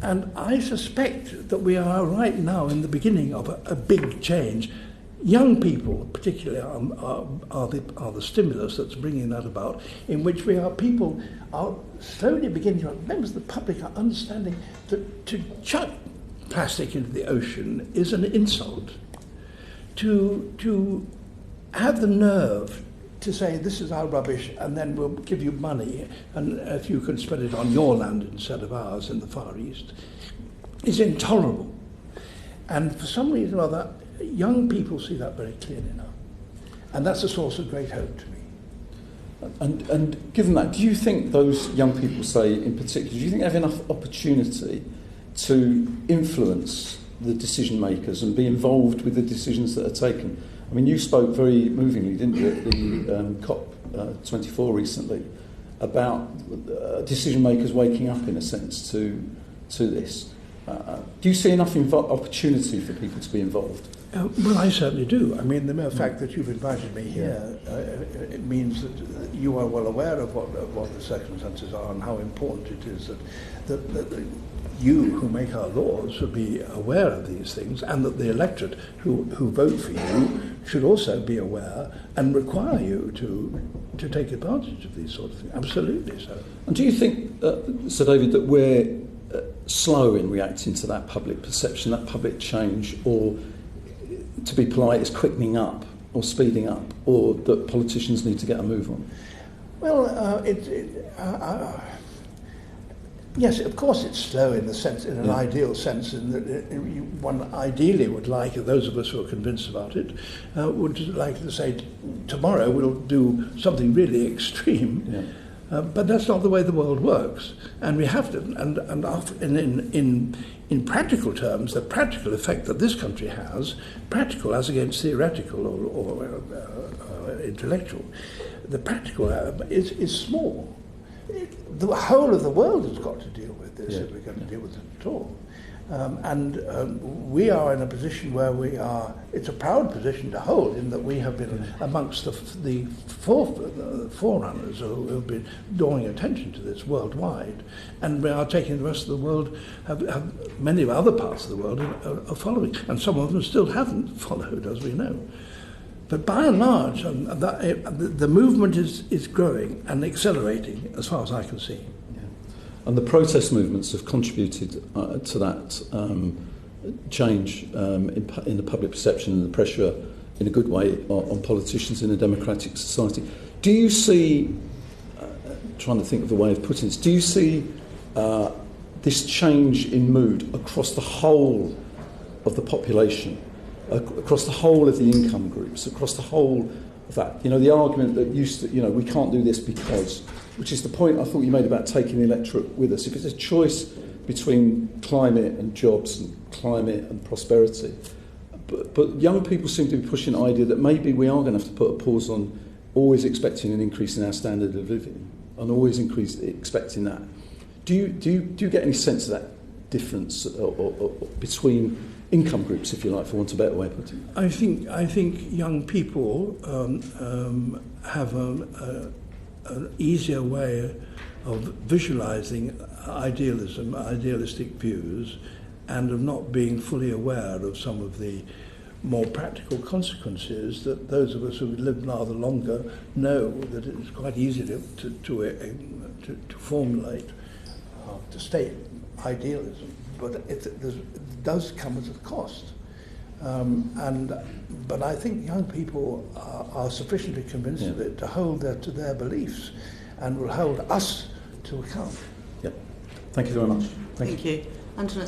And I suspect that we are right now in the beginning of a big change. Young people, particularly, are the stimulus that's bringing that about, in which people are slowly beginning to, members of the public are understanding that to chuck plastic into the ocean is an insult. To have the nerve to say this is our rubbish and then we'll give you money and if you can spread it on your land instead of ours in the Far East is intolerable. And for some reason or other, young people see that very clearly now. And that's a source of great hope to me. And given that, do you think those young people, say in particular, do you think they have enough opportunity to influence the decision makers and be involved with the decisions that are taken? I mean, you spoke very movingly, didn't you, at the COP24 recently, about decision makers waking up, in a sense, to this. Do you see enough opportunity for people to be involved? Well, I certainly do. I mean, the mere fact that you've invited me here, it means that you are well aware of what the circumstances are and how important it is that you who make our laws should be aware of these things, and that the electorate who vote for you should also be aware and require you to take advantage of these sort of things. Absolutely so. And do you think, Sir David, that we're slow in reacting to that public perception, that public change, or, to be polite, is quickening up or speeding up, or that politicians need to get a move on? Well, yes, of course it's slow in an ideal sense, in that one ideally would like, those of us who are convinced about it, would like to say, tomorrow we'll do something really extreme. Yeah. But that's not the way the world works, and we have to. In practical terms, the practical effect that this country has, practical as against theoretical or intellectual, the practical is small. The whole of the world has got to deal with this if we're going to deal with it at all. We are in a position where we are, it's a proud position to hold, in that we have been amongst the forerunners who have been drawing attention to this worldwide, and we are taking the rest of the world, have many other parts of the world are following, and some of them still haven't followed, as we know. But by and large, the movement is growing and accelerating, as far as I can see. And the protest movements have contributed to that change in the public perception and the pressure, in a good way, on politicians in a democratic society. Do you see, trying to think of a way of putting this, do you see this change in mood across the whole of the population, across the whole of the income groups, across the whole of that? You know, the argument that used to, we can't do this because, which is the point I thought you made about taking the electorate with us. If it's a choice between climate and jobs and climate and prosperity, but young people seem to be pushing the idea that maybe we are going to have to put a pause on always expecting an increase in our standard of living and always expecting that. Do you get any sense of that difference or between income groups, if you like, for want of a better way of putting it? I think young people have an easier way of visualising idealistic views, and of not being fully aware of some of the more practical consequences that those of us who have lived rather longer know that it's quite easy to formulate, to state idealism, but it does come at a cost. But I think young people are sufficiently convinced of it to hold to their beliefs, and will hold us to account. Yeah. Thank you very much. Thank you. Antonis.